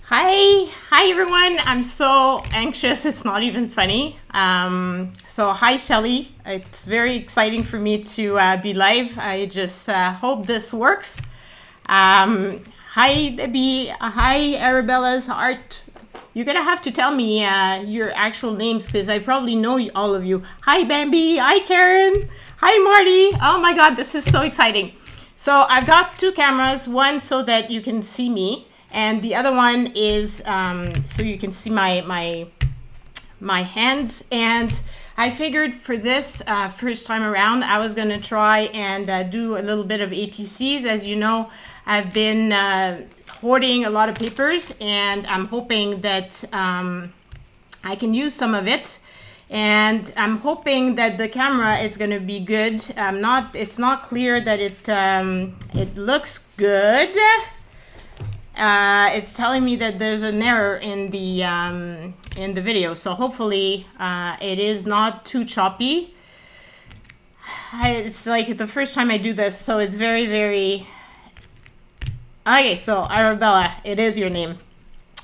Hi everyone. I'm so anxious. It's not even funny. So hi Shelly. It's very exciting for me to be live. I just hope this works. Hi Debbie. Hi Arabella's Art. You're gonna have to tell me your actual names because I probably know all of you. Hi Bambi. Hi Karen. Hi Marty. Oh my God, this is so exciting. So I've got two cameras. One so that you can see me. And the other one is so you can see my hands. And I figured for this first time around, I was going to try and do a little bit of ATCs. As you know, I've been hoarding a lot of papers, and I'm hoping that I can use some of it. And I'm hoping that the camera is going to be good. It's not clear that it looks good. It's telling me that there's an error in the video, so hopefully it is not too choppy. It's like the first time I do this, so it's very okay. So Arabella, it is your name.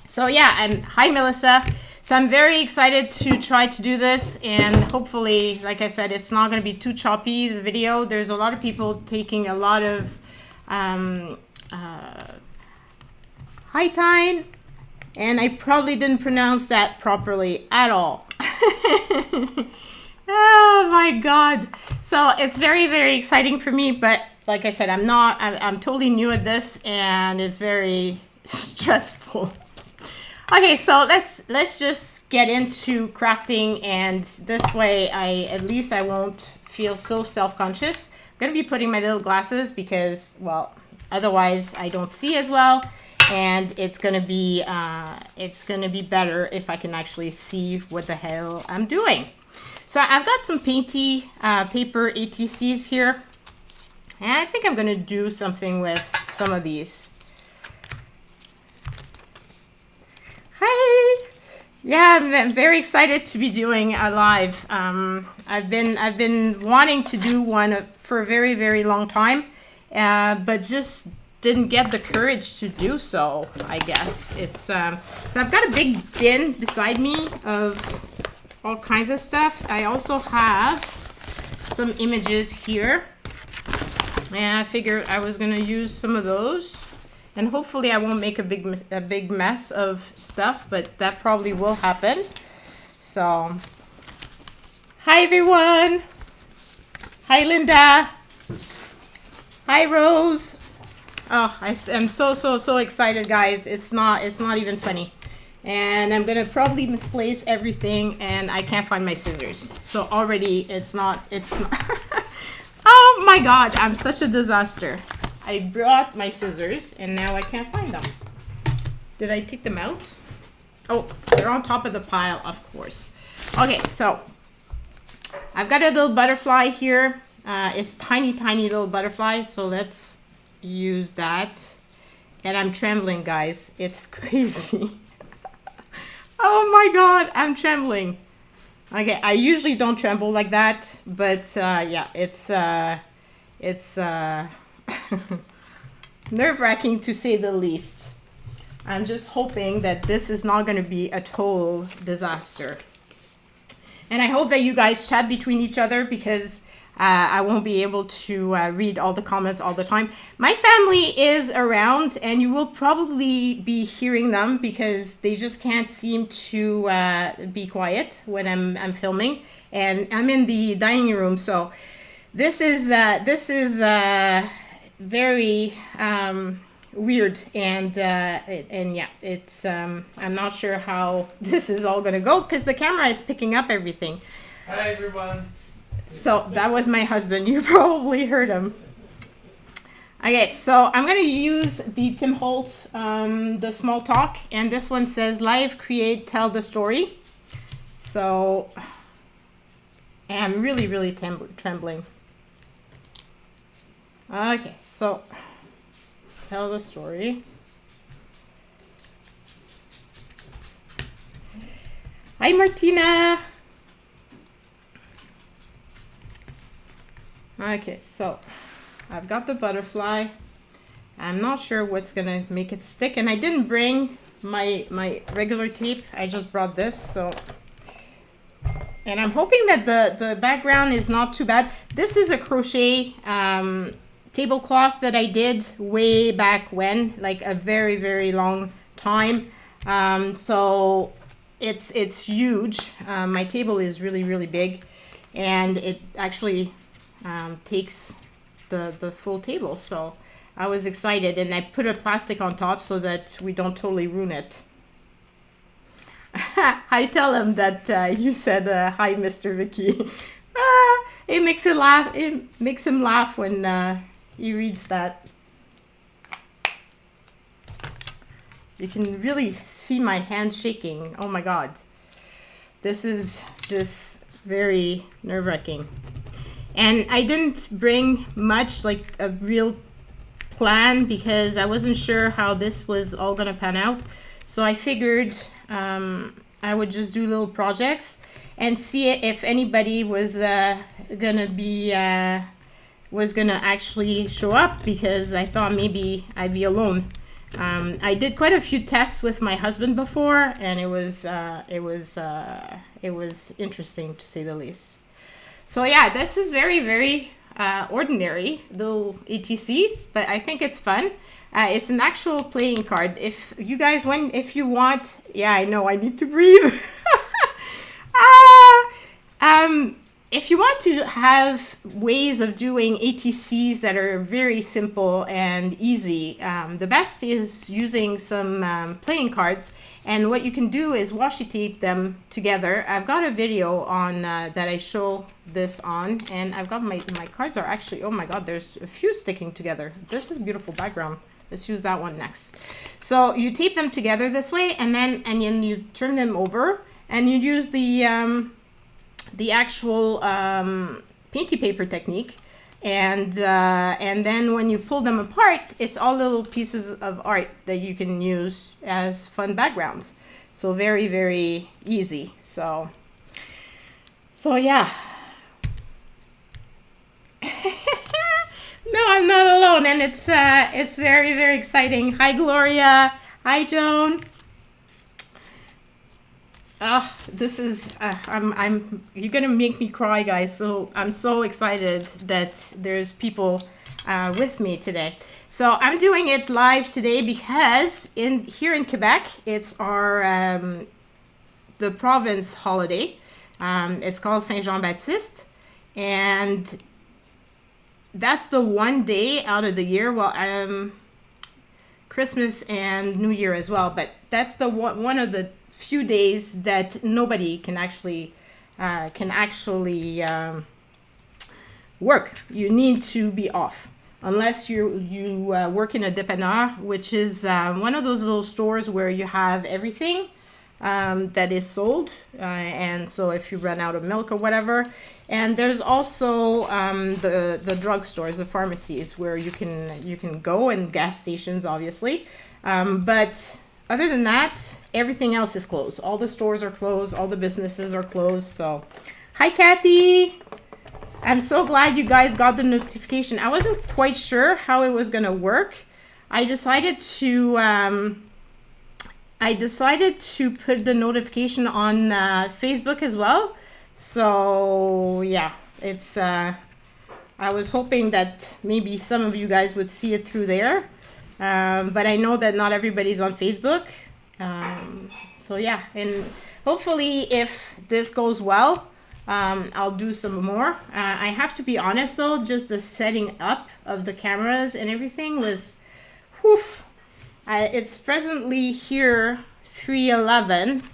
So yeah, and hi Melissa. So I'm very excited to try to do this, and hopefully, like I said, it's not going to be too choppy, the video. There's a lot of people taking a lot of hi Tyne, and I probably didn't pronounce that properly at all. Oh my God. So it's very exciting for me, but like I said, I'm totally new at this, and it's very stressful. Okay, so let's just get into crafting, and this way at least I won't feel so self-conscious. I'm gonna be putting my little glasses because, well, otherwise I don't see as well. And it's gonna be better if I can actually see what the hell I'm doing. So I've got some painty paper ATCs here, and I think I'm gonna do something with some of these. Hi. Yeah, I'm very excited to be doing a live. I've been wanting to do one for a very long time, but just didn't get the courage to do so, I guess. It's so I've got a big bin beside me of all kinds of stuff. I also have some images here, and I figured I was gonna use some of those, and hopefully I won't make a big mess of stuff, but that probably will happen. So hi everyone. Hi Linda. Hi Rose. Oh, I'm so excited, guys. It's not even funny. And I'm gonna probably misplace everything, and I can't find my scissors. So already it's not Oh my God, I'm such a disaster. I brought my scissors and now I can't find them. Did I take them out? Oh, they're on top of the pile, of course. Okay, so I've got a little butterfly here. It's tiny little butterfly, so let's use that. And I'm trembling, guys. It's crazy. Oh my God, I'm trembling. Okay, I usually don't tremble like that, but yeah, it's nerve-wracking to say the least. I'm just hoping that this is not going to be a total disaster. And I hope that you guys chat between each other, because I won't be able to read all the comments all the time. My family is around, and you will probably be hearing them because they just can't seem to be quiet when I'm filming. And I'm in the dining room, so this is very weird, and yeah, it's I'm not sure how this is all gonna go because the camera is picking up everything. Hi everyone. So that was my husband. You probably heard him. Okay, so I'm going to use the Tim Holtz, the small talk. And this one says, live, create, tell the story. So I'm really trembling. Okay, so tell the story. Hi, Martina. Okay, so I've got the butterfly. I'm not sure what's gonna make it stick, and I didn't bring my regular tape. I just brought this, so, and I'm hoping that the background is not too bad. This is a crochet tablecloth that I did way back when, like a very, very long time. So it's huge. My table is really, really big, and it actually takes the full table. So I was excited, and I put a plastic on top so that we don't totally ruin it. I tell him that you said hi, Mr. Vicky. It makes him laugh. It makes him laugh when he reads that. You can really see my hand shaking. Oh my God. This is just very nerve-wracking. And I didn't bring much, like a real plan, because I wasn't sure how this was all gonna pan out. So I figured I would just do little projects and see if anybody was gonna actually show up, because I thought maybe I'd be alone. I did quite a few tests with my husband before, and it was interesting, to say the least. So yeah, this is very, very ordinary little ETC, but I think it's fun. It's an actual playing card. If you guys if you want, yeah, I know I need to breathe. If you want to have ways of doing ATCs that are very simple and easy, the best is using some playing cards. And what you can do is washi tape them together. I've got a video on that I show this on, and I've got my cards are actually, oh my God, there's a few sticking together. This is a beautiful background. Let's use that one next. So you tape them together this way, and then you turn them over, and you use the actual painty paper technique, and then when you pull them apart, it's all little pieces of art that you can use as fun backgrounds. So very, very easy. So yeah. No, I'm not alone, and it's very, very exciting. Hi, Gloria. Hi, Joan. Oh, this is you're gonna make me cry, guys. So I'm so excited that there's people with me today. So I'm doing it live today because here in Quebec, it's our the province holiday. It's called Saint Jean-Baptiste, and that's the one day out of the year. Well, Christmas and New Year as well, but that's the one of the few days that nobody can actually work. You need to be off unless you work in a dépanneur, which is one of those little stores where you have everything that is sold, and so if you run out of milk or whatever. And there's also the drugstores, the pharmacies, where you can go, and gas stations, obviously, but other than that, everything else is closed. All the stores are closed. All the businesses are closed. So, hi, Kathy. I'm so glad you guys got the notification. I wasn't quite sure how it was going to work. I decided to put the notification on Facebook as well. So, yeah, it's I was hoping that maybe some of you guys would see it through there. But I know that not everybody's on Facebook. So yeah, and hopefully if this goes well, I'll do some more. I have to be honest though, just the setting up of the cameras and everything was, whoof. It's presently here 3:11,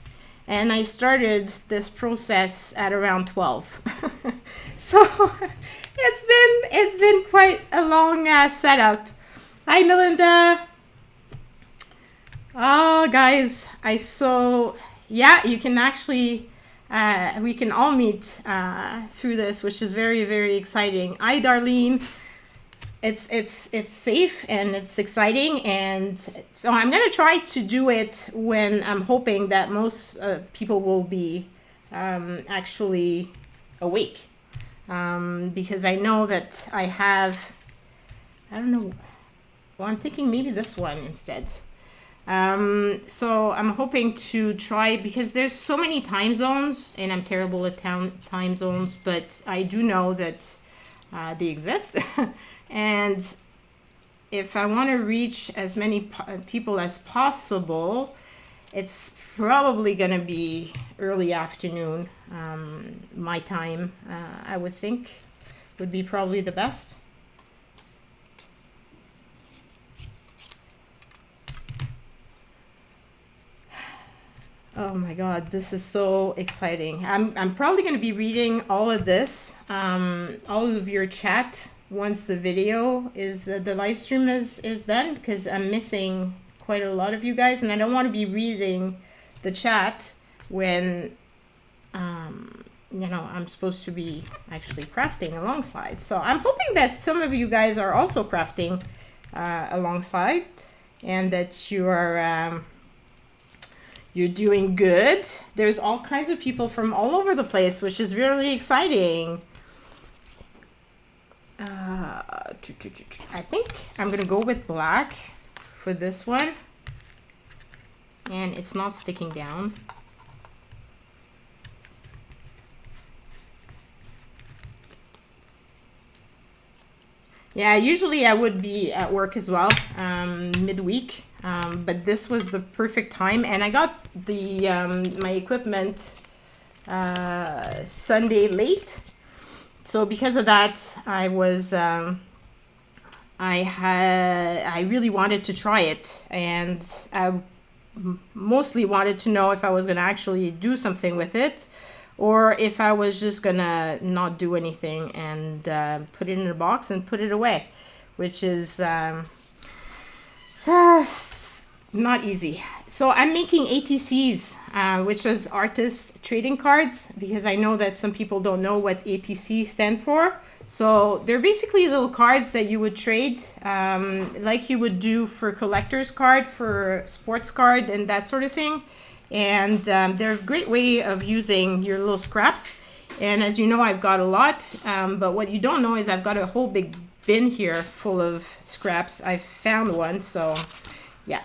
and I started this process at around 12. So it's been quite a long setup. Hi, Melinda. Oh, guys, yeah, you can actually, we can all meet through this, which is very, very exciting. Hi, Darlene. It's safe and it's exciting, and so I'm gonna try to do it when I'm hoping that most people will be actually awake, because I know that I don't know. Well, I'm thinking maybe this one instead. So I'm hoping to try, because there's so many time zones, and I'm terrible at time zones, but I do know that they exist. And if I want to reach as many people as possible, it's probably going to be early afternoon. My time, I would think, would be probably the best. Oh my God, this is so exciting. I'm probably going to be reading all of this, all of your chat once the video is, the live stream is done, because I'm missing quite a lot of you guys, and I don't want to be reading the chat when, you know, I'm supposed to be actually crafting alongside. So I'm hoping that some of you guys are also crafting alongside, and that you are... you're doing good. There's all kinds of people from all over the place, which is really exciting. I think I'm gonna go with black for this one. And it's not sticking down. Yeah, usually I would be at work as well, midweek. But this was the perfect time, and I got the my equipment Sunday late, so because of that, I was I really wanted to try it, and I mostly wanted to know if I was gonna actually do something with it, or if I was just gonna not do anything and put it in a box and put it away, which is not easy. So I'm making ATCs, which is artist trading cards, because I know that some people don't know what ATC stand for. So they're basically little cards that you would trade, like you would do for collector's card, for sports card, and that sort of thing. And they're a great way of using your little scraps. And as you know, I've got a lot, but what you don't know is I've got a whole big bin here full of scraps. I found one, so yeah.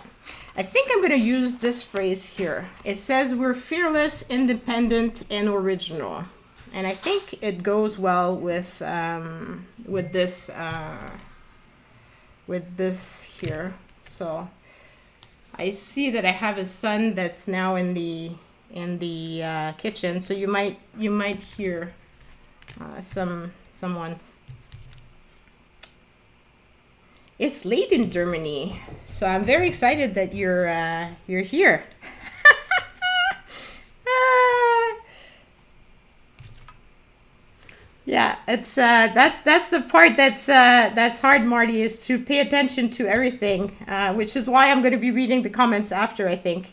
I think I'm gonna use this phrase here. It says we're fearless, independent, and original. And I think it goes well with this here. So I see that I have a son that's now in the kitchen, so you might hear someone. It's late in Germany, so I'm very excited that you're here. Yeah, it's that's the part that's hard, Marty, is to pay attention to everything, which is why I'm going to be reading the comments after, I think.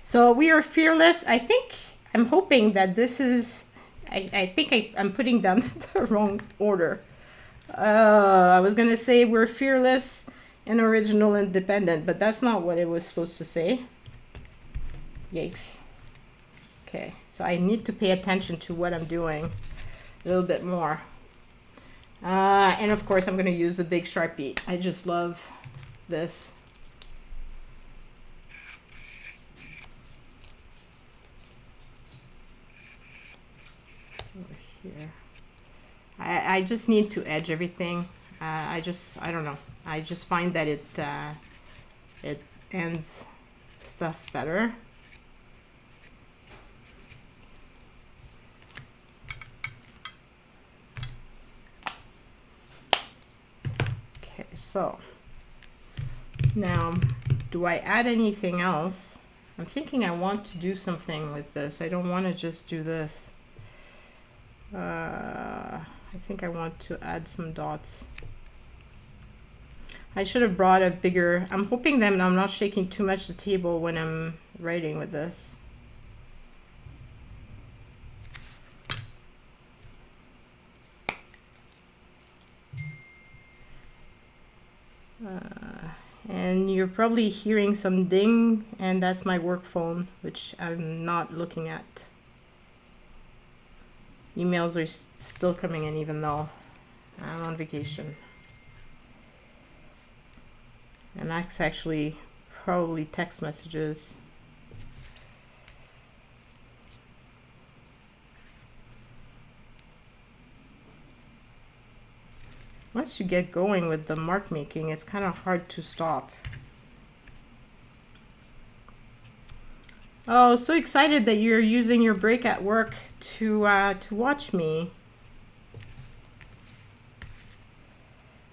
So we are fearless. I'm hoping that this is. I think I'm putting down the wrong order. I was gonna say we're fearless and original, independent, but that's not what it was supposed to say. Yikes. Okay, so I need to pay attention to what I'm doing a little bit more. And of course, I'm gonna use the big Sharpie. I just love this. Over here. I just need to edge everything. I don't know. I just find that it ends stuff better. Okay, so now, do I add anything else? I'm thinking I want to do something with this. I don't want to just do this. I think I want to add some dots. I should have brought a bigger... I'm hoping that I'm not shaking too much the table when I'm writing with this. And you're probably hearing some ding, and that's my work phone, which I'm not looking at. Emails are still coming in even though I'm on vacation. And that's actually probably text messages. Once you get going with the mark making, it's kind of hard to stop. Oh, so excited that you're using your break at work to watch me.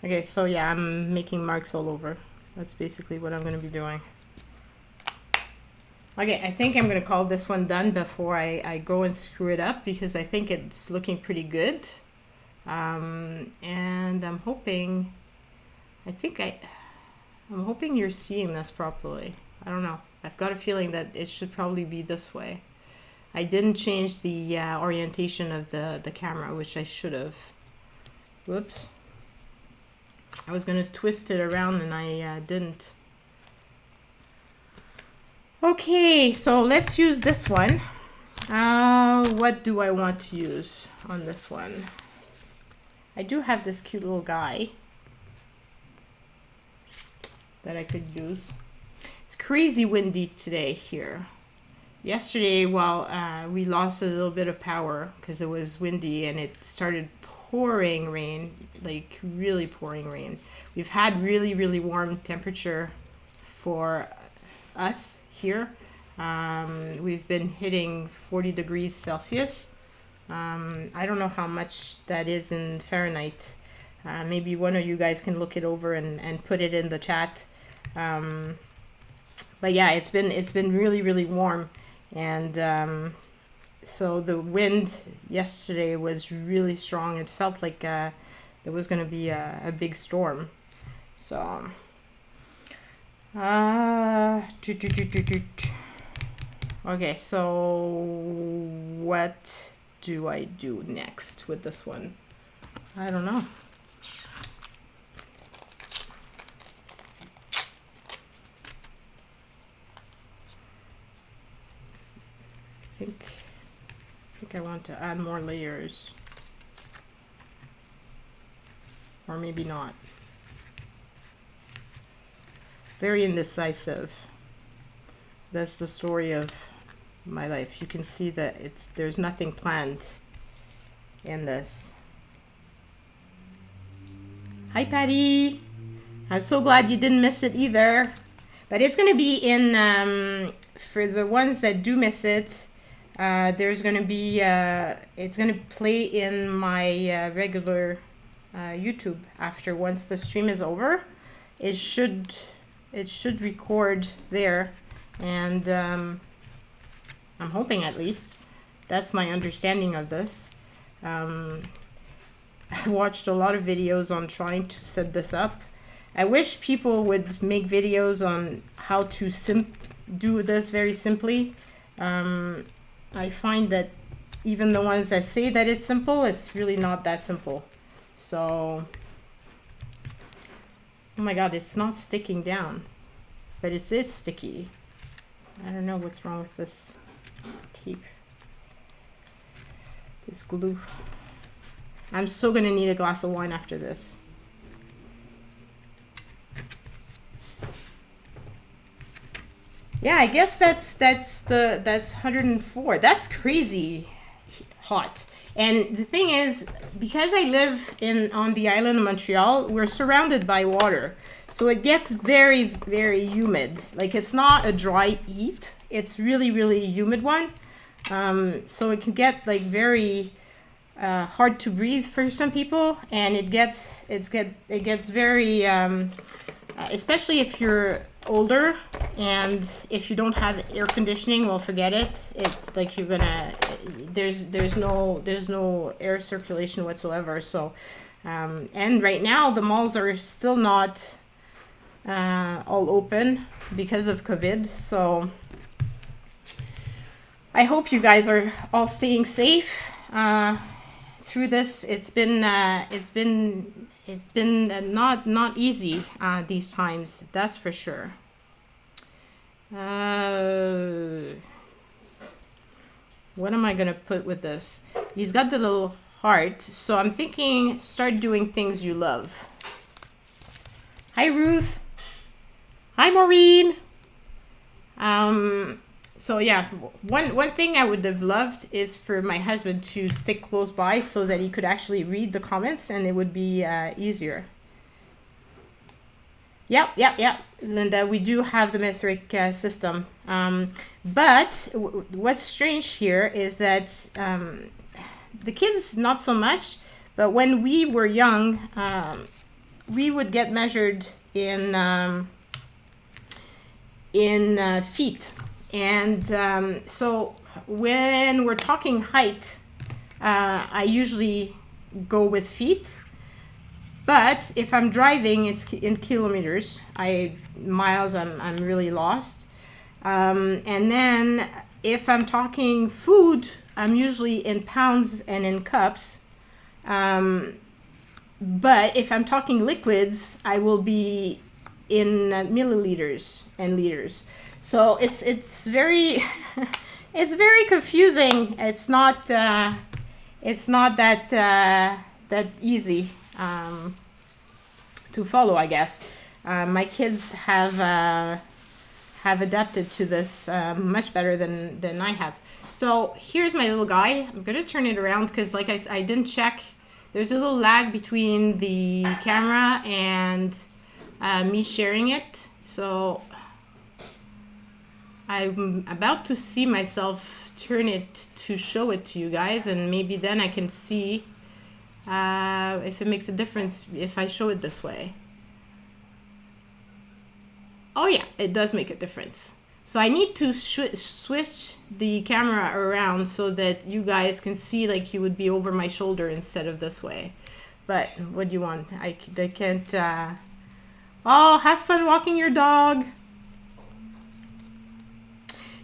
Okay, so yeah, I'm making marks all over. That's basically what I'm going to be doing. Okay, I think I'm going to call this one done before I go and screw it up, because I think it's looking pretty good. And I'm hoping, I'm hoping you're seeing this properly. I don't know. I've got a feeling that it should probably be this way. I didn't change the orientation of the camera, which I should have. Whoops. I was going to twist it around and I didn't. Okay, so let's use this one. What do I want to use on this one? I do have this cute little guy that I could use. It's crazy windy today here. Yesterday, well, we lost a little bit of power because it was windy and it started pouring rain, like really pouring rain. We've had really, really warm temperature for us here. We've been hitting 40 degrees Celsius. I don't know how much that is in Fahrenheit. Maybe one of you guys can look it over and put it in the chat. But yeah, it's been really, really warm. And so the wind yesterday was really strong. It felt like there was going to be a big storm. So okay, so what do I do next with this one? I don't know. I think I want to add more layers, or maybe not. Very indecisive. That's the story of my life. You can see that there's nothing planned in this. Hi Patty, I'm so glad you didn't miss it either. But it's going to be in for the ones that do miss it. There's going to be it's going to play in my regular YouTube after. Once the stream is over, it should record there, and I'm hoping, at least that's my understanding of this. I watched a lot of videos on trying to set this up. I wish people would make videos on how to do this very simply. I find that even the ones that say that it's simple, it's really not that simple. So, oh my god, it's not sticking down, but it is sticky. I don't know what's wrong with this tape, this glue. I'm so gonna need a glass of wine after this. Yeah, I guess that's 104. That's crazy hot. And the thing is, because I live on the island of Montreal, we're surrounded by water. So it gets very, very humid. Like, it's not a dry heat. It's really, really humid one. So it can get like very hard to breathe for some people, and it gets very especially if you're older and if you don't have air conditioning, well, forget it. It's like you're gonna there's no air circulation whatsoever. So and right now the malls are still not all open because of COVID. So I hope you guys are all staying safe through this. It's been not easy these times, that's for sure. What am I gonna put with this? He's got the little heart, so I'm thinking start doing things you love. Hi Ruth. Hi Maureen. So yeah, one thing I would have loved is for my husband to stick close by so that he could actually read the comments and it would be easier. Yep, Linda, we do have the metric system. But what's strange here is that the kids, not so much, but when we were young, we would get measured in feet. And so when we're talking height, I usually go with feet. But if I'm driving, it's in kilometers. Miles, I'm really lost. And then if I'm talking food, I'm usually in pounds and in cups. But if I'm talking liquids, I will be in milliliters and liters. So it's very it's very confusing. It's not that easy to follow, I guess. My kids have adapted to this much better than I have. So here's my little guide. I'm gonna turn it around because, like I didn't check. There's a little lag between the camera and me sharing it. So I'm about to see myself turn it to show it to you guys, and maybe then I can see if it makes a difference if I show it this way. Oh yeah, it does make a difference. So I need to switch the camera around so that you guys can see like you would be over my shoulder instead of this way. But what do you want? I can't... Oh, have fun walking your dog.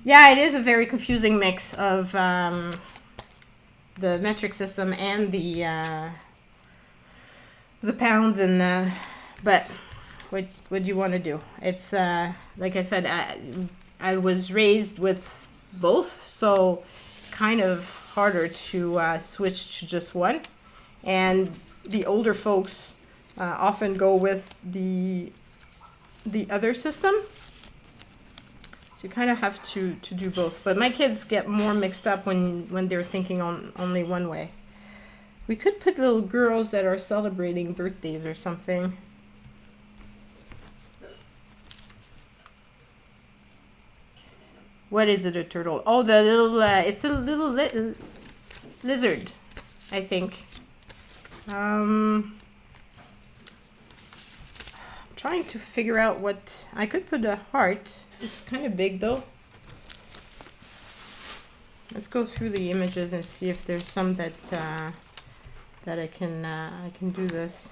Yeah, it is a very confusing mix of the metric system and the pounds and but what do you want to do? It's like I said, I was raised with both, so kind of harder to switch to just one. And the older folks often go with the other system. So you kind of have to do both. But my kids get more mixed up when they're thinking on only one way. We could put little girls that are celebrating birthdays or something. What is it, a turtle? Oh, the little, it's a little lizard, I think. Trying to figure out what I could put a heart. It's kind of big though. Let's go through the images and see if there's some that I can do this.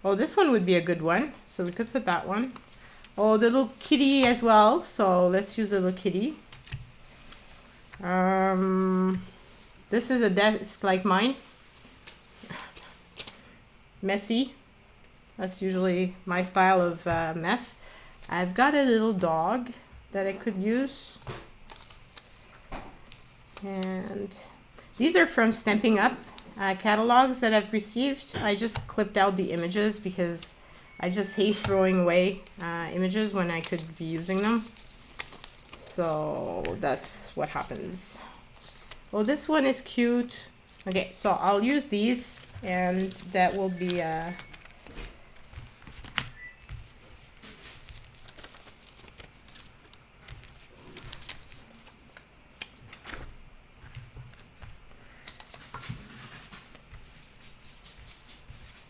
Oh, this one would be a good one, so we could put that one. Oh, the little kitty as well, so let's use a little kitty. This is a desk like mine. Messy. That's usually my style of mess. I've got a little dog that I could use. And these are from Stamping Up catalogs that I've received. I just clipped out the images because I just hate throwing away images when I could be using them. So that's what happens. Well, this one is cute. Okay, so I'll use these and that will be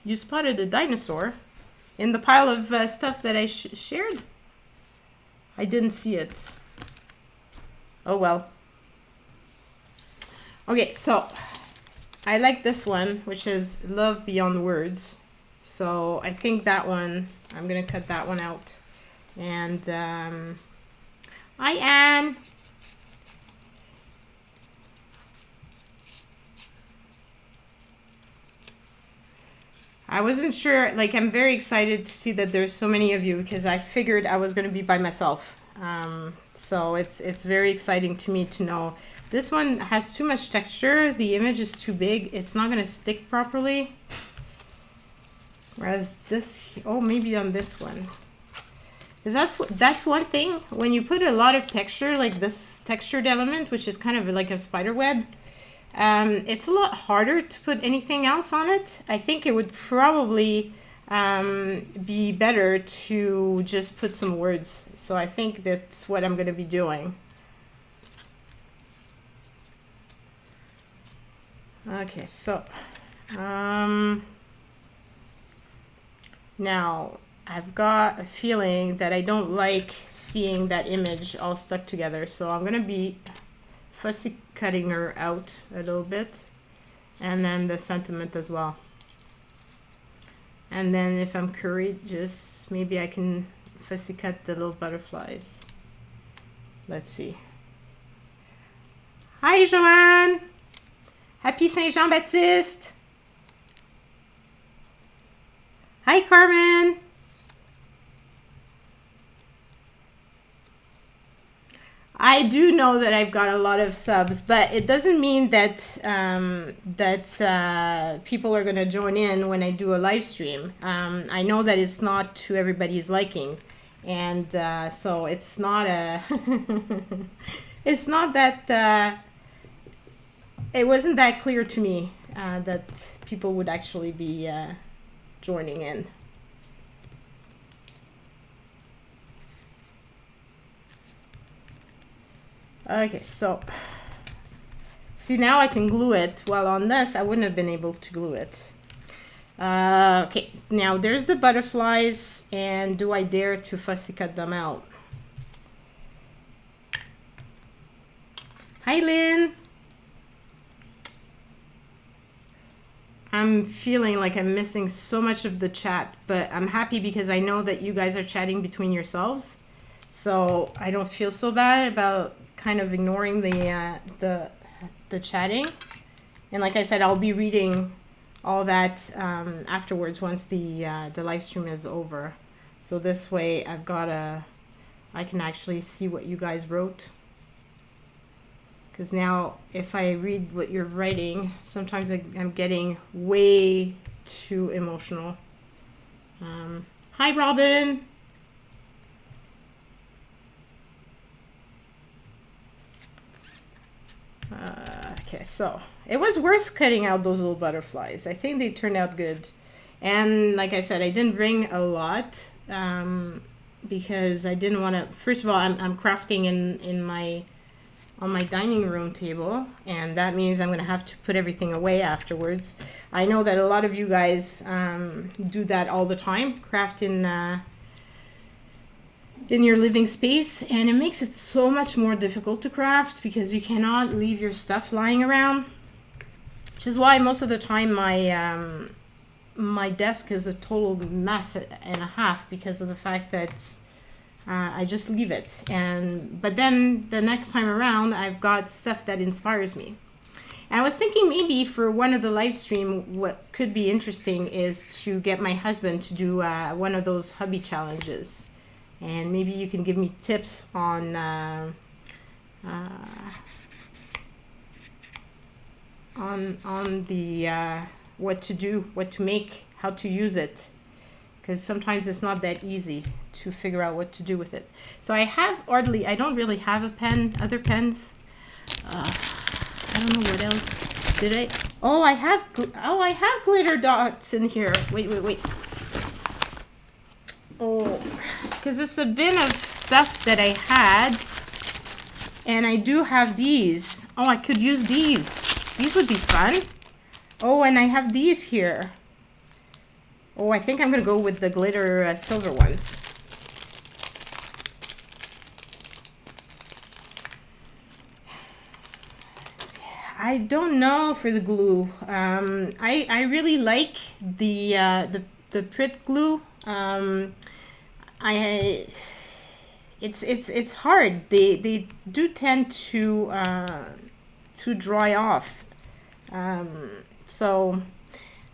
You spotted a dinosaur in the pile of stuff that I shared? I didn't see it. Oh well. Okay, so I like this one, which is Love Beyond Words. So I think that one, I'm gonna cut that one out. And hi, Anne. I wasn't sure, like I'm very excited to see that there's so many of you because I figured I was going to be by myself. So it's very exciting to me to know. This one has too much texture. The image is too big. It's not going to stick properly. Whereas this, oh, maybe on this one. Because that's one thing. When you put a lot of texture, like this textured element, which is kind of like a spider web, it's a lot harder to put anything else on it. I think it would probably be better to just put some words. So I think that's what I'm going to be doing. Okay, so now I've got a feeling that I don't like seeing that image all stuck together, so I'm gonna be fussy cutting her out a little bit, and then the sentiment as well. And then if I'm courageous, maybe I can fussy cut the little butterflies. Let's see. Hi, Joanne! Happy Saint Jean-Baptiste! Hi, Carmen! I do know that I've got a lot of subs, but it doesn't mean that people are going to join in when I do a live stream. I know that it's not to everybody's liking, and so it's not a it's not that it wasn't that clear to me that people would actually be joining in. Okay, so see, now I can glue it, while on this I wouldn't have been able to glue it. Okay, now there's the butterflies, and do I dare to fussy cut them out? Hi, Lynn. I'm feeling like I'm missing so much of the chat, but I'm happy because I know that you guys are chatting between yourselves, so I don't feel so bad about kind of ignoring the chatting. And like I said, I'll be reading all that afterwards once the live stream is over. So this way I can actually see what you guys wrote. Because now if I read what you're writing, sometimes I'm getting way too emotional. Hi, Robin. Okay, so it was worth cutting out those little butterflies. I think they turned out good. And like I said, I didn't bring a lot because I didn't want to. First of all, I'm crafting on my dining room table, and that means I'm going to have to put everything away afterwards. I know that a lot of you guys do that all the time, craft in your living space, and it makes it so much more difficult to craft because you cannot leave your stuff lying around, which is why most of the time my desk is a total mess and a half because of the fact that I just leave it. But then the next time around, I've got stuff that inspires me. And I was thinking maybe for one of the live stream, what could be interesting is to get my husband to do one of those hubby challenges. And maybe you can give me tips on the what to do, what to make, how to use it. Because sometimes it's not that easy to figure out what to do with it. So I have I don't really have a pen, other pens. I don't know what else. Did I? Oh, I have glitter dots in here. Wait. Oh, because it's a bin of stuff that I had. And I do have these. Oh, I could use these. These would be fun. Oh, and I have these here. Oh, I think I'm going to go with the glitter silver ones. I don't know for the glue. I really like the Prit glue. It's hard. They do tend to dry off. So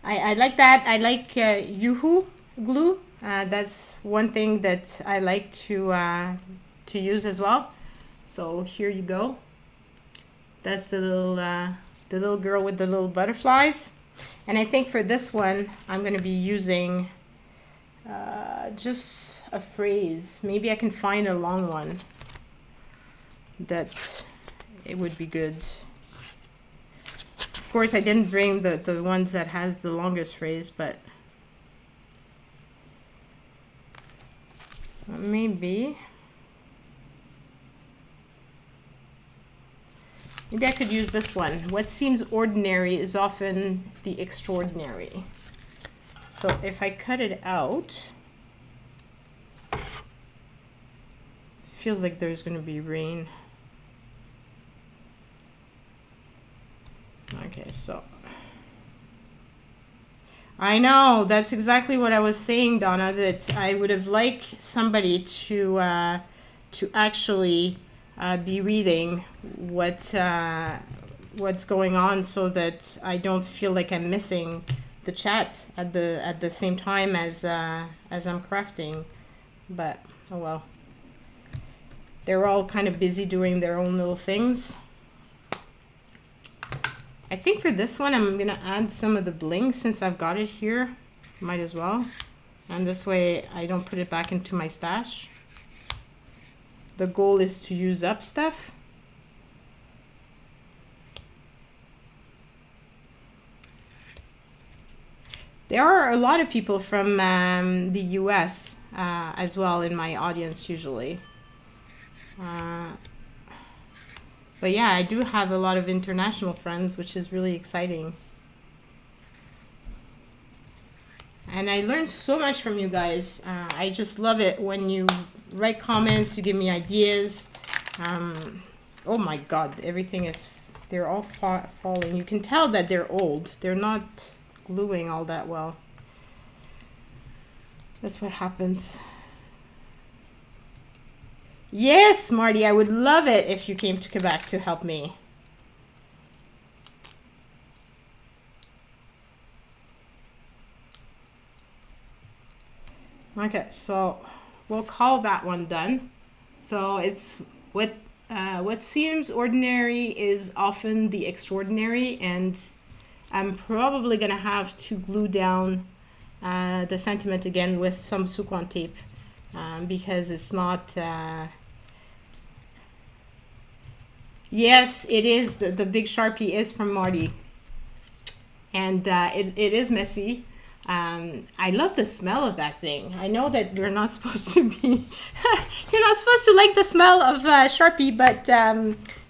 I like that. I like Yoo-hoo glue. That's one thing that I like to use as well. So here you go. That's the little girl with the little butterflies. And I think for this one, I'm going to be using just a phrase. Maybe I can find a long one that it would be good. Of course, I didn't bring the ones that has the longest phrase, but maybe I could use this one. What seems ordinary is often the extraordinary. So if I cut it out, feels like there's going to be rain. Okay, so I know that's exactly what I was saying, Donna, that I would have liked somebody to actually be reading what's going on, so that I don't feel like I'm missing the chat at the same time as I'm crafting. But oh well, they're all kind of busy doing their own little things. I think for this one, I'm gonna add some of the bling since I've got it here. Might as well. And this way I don't put it back into my stash. The goal is to use up stuff. There are a lot of people from the US as well in my audience usually. But yeah, I do have a lot of international friends, which is really exciting. And I learned so much from you guys. I just love it when you write comments, you give me ideas. Oh my God, they're all falling. You can tell that they're old. They're not gluing all that well. That's what happens. Yes, Marty, I would love it if you came to Quebec to help me. Okay, so we'll call that one done. So it's what seems ordinary is often the extraordinary, and I'm probably gonna have to glue down the sentiment again with some Suquan tape because it's not. Yes, it is. The big Sharpie is from Marty, and it is messy. I love the smell of that thing. I know that you're not supposed to be, you're not supposed to like the smell of Sharpie, but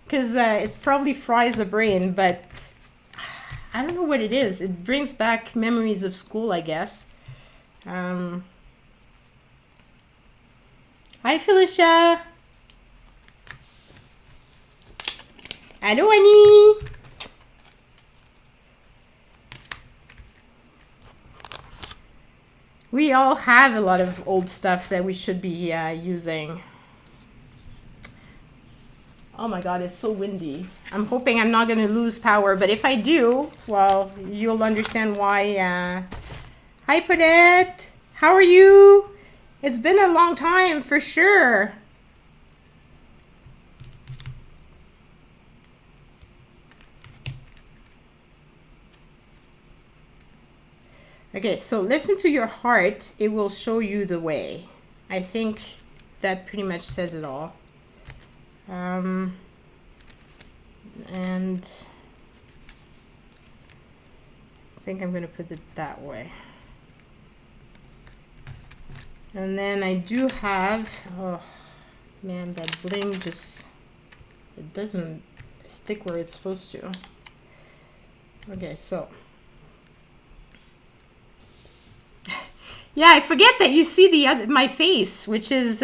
because it probably fries the brain, but I don't know what it is. It brings back memories of school, I guess. Hi, Felicia. Hello, Annie. We all have a lot of old stuff that we should be using. Oh my God, it's so windy. I'm hoping I'm not going to lose power, but if I do, well, you'll understand why. Hi, Paulette. How are you? It's been a long time, for sure. Okay, so listen to your heart. It will show you the way. I think that pretty much says it all. And I think I'm going to put it that way. And then I do have, oh man, that bling just, it doesn't stick where it's supposed to. Okay, so. Yeah, I forget that you see my face, which is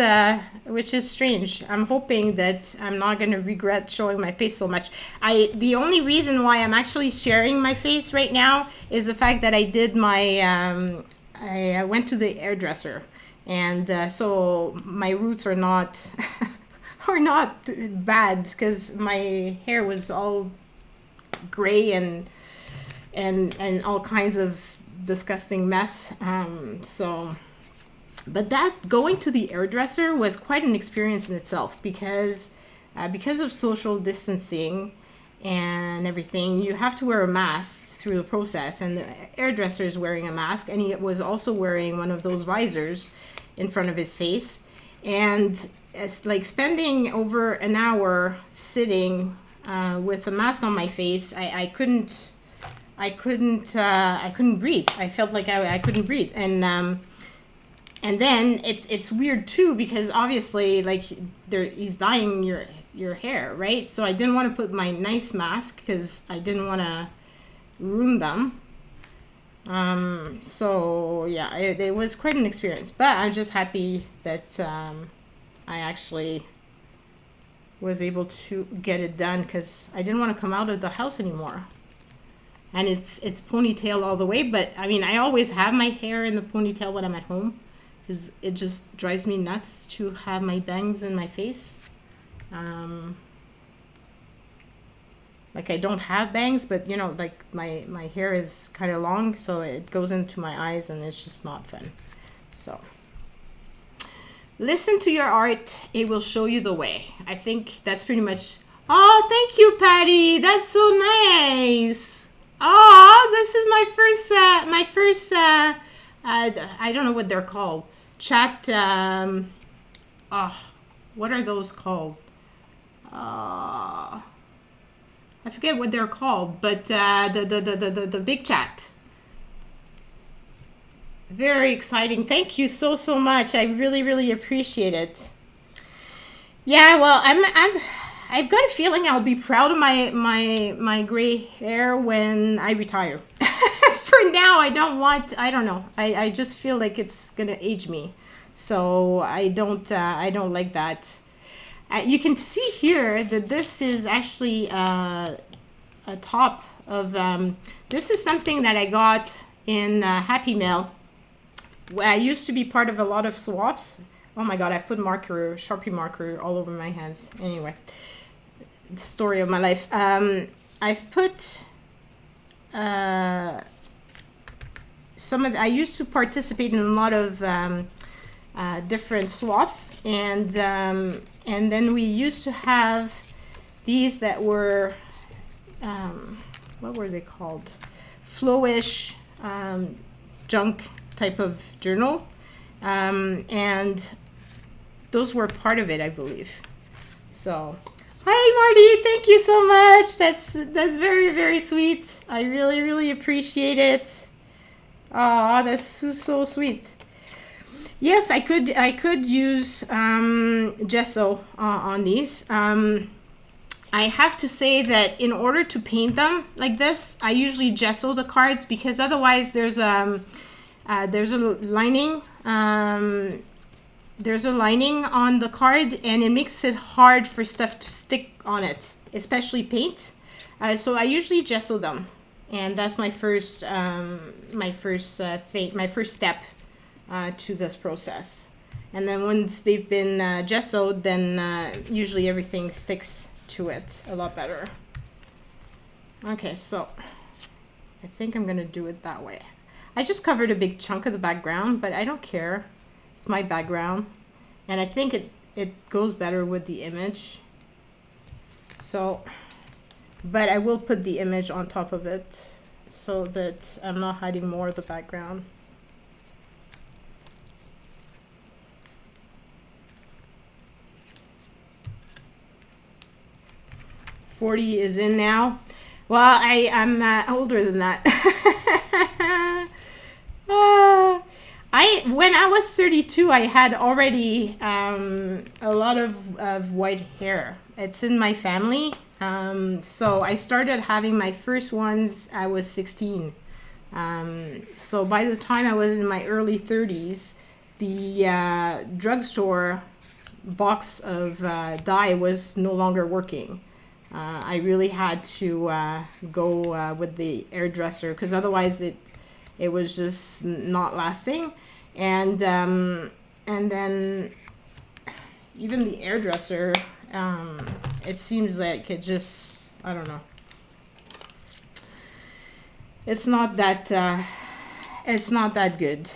strange. I'm hoping that I'm not going to regret showing my face so much. The only reason why I'm actually sharing my face right now is the fact that I did my I went to the hairdresser, and so my roots are not are not bad because my hair was all gray and all kinds of disgusting mess. But that going to the hairdresser was quite an experience in itself because of social distancing and everything, you have to wear a mask through the process, and the hairdresser is wearing a mask, and he was also wearing one of those visors, in front of his face. And it's like spending over an hour sitting with a mask on my face. I couldn't breathe. I felt like I couldn't breathe. And then it's weird too, because obviously like he's dyeing your hair, right? So I didn't want to put my nice mask because I didn't want to ruin them. So yeah, it was quite an experience, but I'm just happy that I actually was able to get it done, because I didn't want to come out of the house anymore. And it's ponytail all the way, but I mean, I always have my hair in the ponytail when I'm at home, because it just drives me nuts to have my bangs in my face. Like I don't have bangs, but you know, like my hair is kind of long, so it goes into my eyes and it's just not fun. So listen to your art, it will show you the way. I think that's pretty much. Oh, thank you, Patty. That's so nice. Oh, this is my first I don't know what they're called. Chat what are those called? I forget what they're called, but the big chat. Very exciting. Thank you so much. I really appreciate it. Yeah, well, I've got a feeling I'll be proud of my gray hair when I retire. For now, I don't know. I just feel like it's gonna age me, so I don't like that. You can see here that this is actually a top of, this is something that I got in Happy Mail. I used to be part of a lot of swaps. Oh my god, I've put Sharpie marker all over my hands. Anyway, the story of my life. I've put I used to participate in a lot of different swaps, and then we used to have these that were what were they called? Flowish junk type of journal, and those were part of it, I believe. So hi Marty, thank you so much. That's very sweet. I really appreciate it. Oh, that's so sweet. Yes, I could use gesso on these. I have to say that in order to paint them like this, I usually gesso the cards, because otherwise there's a lining. There's a lining on the card, and it makes it hard for stuff to stick on it, especially paint. So I usually gesso them, and that's my first step to this process. And then once they've been gessoed, then usually everything sticks to it a lot better. Okay, so I think I'm gonna do it that way. I just covered a big chunk of the background, but I don't care. It's my background, and I think it goes better with the image. So, but I will put the image on top of it so that I'm not hiding more of the background. $40 is in now. Well, I'm older than that. When I was 32, I had already a lot of white hair. It's in my family. So I started having my first ones, I was 16. So by the time I was in my early 30s, the drugstore box of dye was no longer working. I really had to go with the hairdresser, because otherwise it was just not lasting. And then even the hairdresser, it seems like it just, I don't know. It's not that good.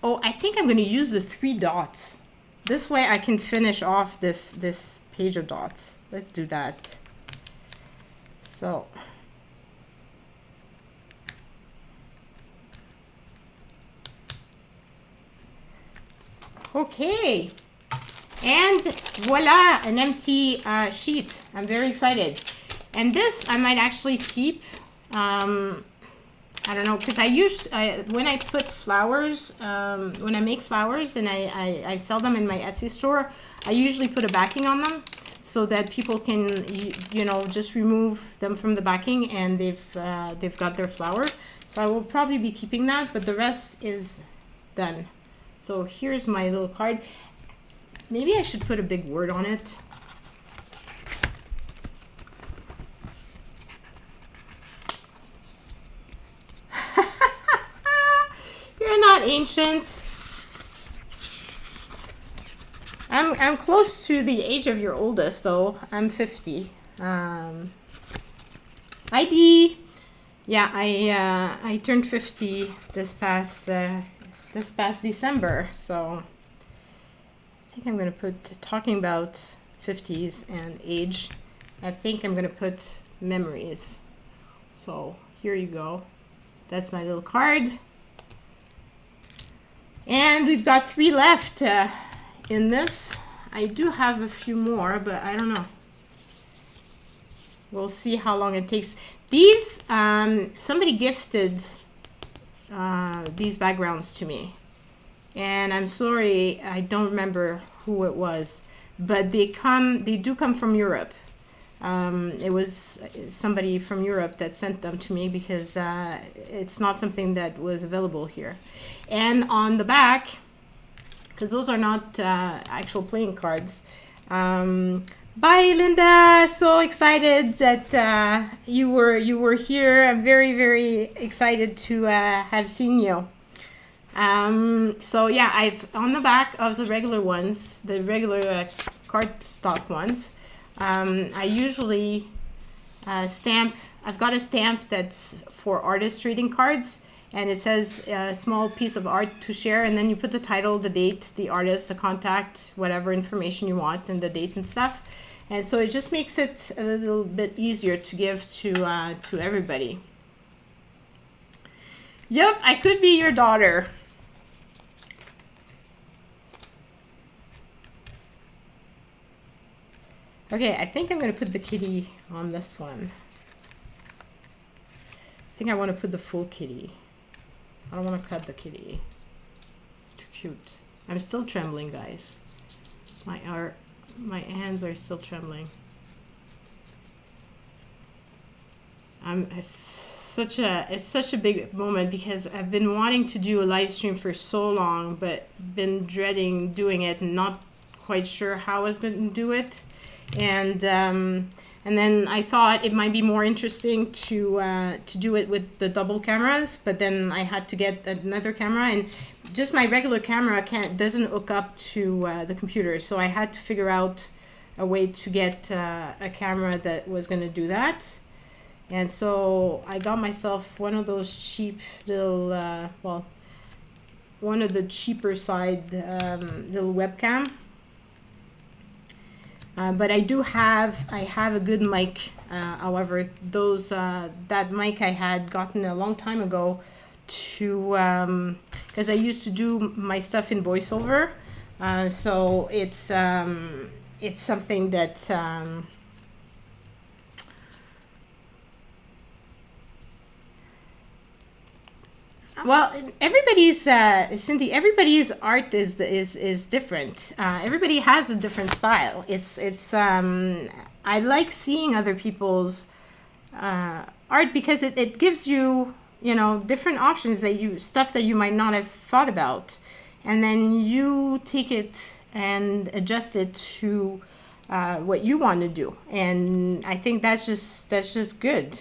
Oh, I think I'm going to use the 3 dots. This way I can finish off this page of dots. Let's do that. So Okay. And voila, an empty sheet. I'm very excited. And this I might actually keep. I don't know, because when I put flowers, when I make flowers and I sell them in my Etsy store, I usually put a backing on them so that people can, you know, just remove them from the backing and they've got their flower. So I will probably be keeping that, but the rest is done. So here's my little card. Maybe I should put a big word on it. You're not ancient. I'm close to the age of your oldest though. I'm 50. ID. Yeah, I turned 50 this past December, so I think I'm gonna put, talking about 50s and age, I think I'm gonna put memories. So here you go. That's my little card. And we've got 3 left in this. I do have a few more, but I don't know. We'll see how long it takes. These, somebody gifted these backgrounds to me. And I'm sorry, I don't remember who it was. But they do come from Europe. It was somebody from Europe that sent them to me because it's not something that was available here. And on the back, because those are not actual playing cards. Bye, Linda. So excited that you were here. I'm very, very excited to have seen you. So yeah, I've on the back of the regular ones, the regular cardstock ones. I usually stamp. I've got a stamp that's for artist trading cards, and it says a small piece of art to share, and then you put the title, the date, the artist, the contact, whatever information you want, and the date and stuff. And so it just makes it a little bit easier to give to everybody. Yep, I could be your daughter. Okay, I think I'm going to put the kitty on this one. I think I want to put the full kitty. I don't want to cut the kitty. It's too cute. I'm still trembling, guys. My hands are still trembling. It's such a big moment because I've been wanting to do a live stream for so long, but been dreading doing it and not quite sure how I was going to do it. And then I thought it might be more interesting to do it with the double cameras, but then I had to get another camera, and just my regular camera doesn't hook up to the computer, so I had to figure out a way to get a camera that was going to do that. And so I got myself one of those cheap little, well, one of the cheaper side little webcam. But I have a good mic. However, that mic I had gotten a long time ago to because I used to do my stuff in voiceover. So it's something that well, everybody's Cindy. Everybody's art is different. Everybody has a different style. I like seeing other people's art because it gives you different options stuff that you might not have thought about, and then you take it and adjust it to what you want to do. And I think that's just good.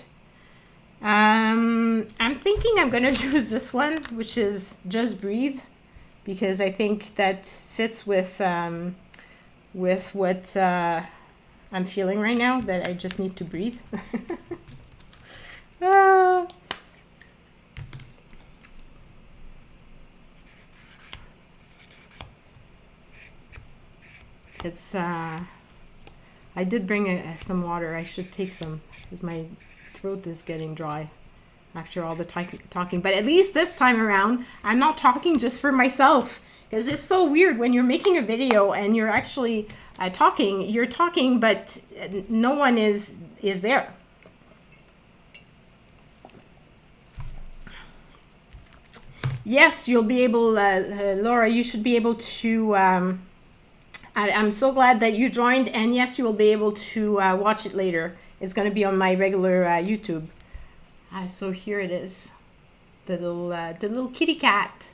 I'm thinking I'm gonna use this one, which is Just Breathe, because I think that fits with what I'm feeling right now, that I just need to breathe. It's I did bring some water. I should take some because my throat is getting dry after all the talking. But at least this time around, I'm not talking just for myself, because it's so weird when you're making a video and you're actually talking. You're talking, but no one is there. Yes, you'll be able, Laura, you should be able to, I'm so glad that you joined, and yes, you will be able to watch it later. It's going to be on my regular YouTube. So here it is, the little kitty cat.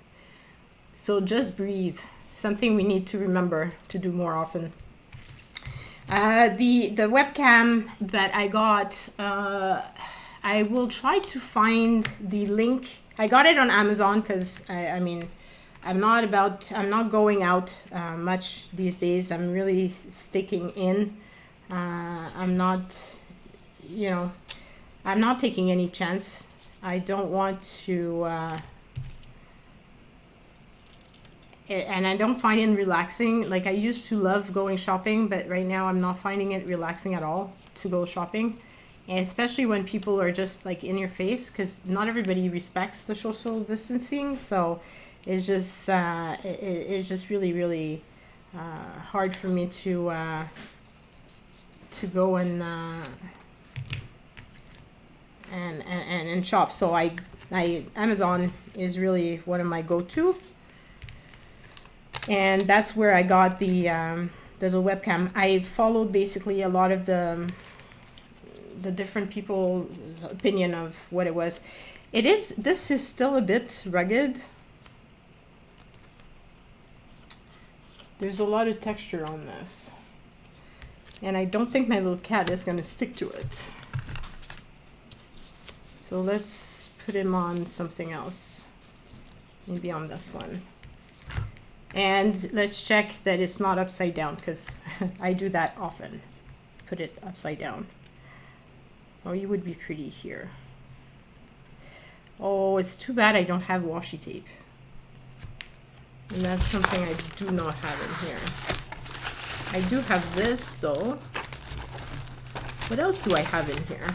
So just breathe, something we need to remember to do more often. The webcam that I got, I will try to find the link. I got it on Amazon because I mean, I'm not going out much these days. I'm really sticking in. I'm not, you know, I'm not taking any chance. I don't want to, and I don't find it relaxing. Like I used to love going shopping, but right now I'm not finding it relaxing at all to go shopping. And especially when people are just like in your face, because not everybody respects the social distancing. So it's just really, really hard for me to go and shop. So Amazon is really one of my go-to, and that's where I got the little webcam. I followed basically a lot of the different people's opinion of what it was. This is still a bit rugged. There's a lot of texture on this, and I don't think my little cat is going to stick to it. So let's put him on something else, maybe on this one. And let's check that it's not upside down, because I do that often, put it upside down. Oh, you would be pretty here. Oh, it's too bad I don't have washi tape. And that's something I do not have in here. I do have this though. What else do I have in here?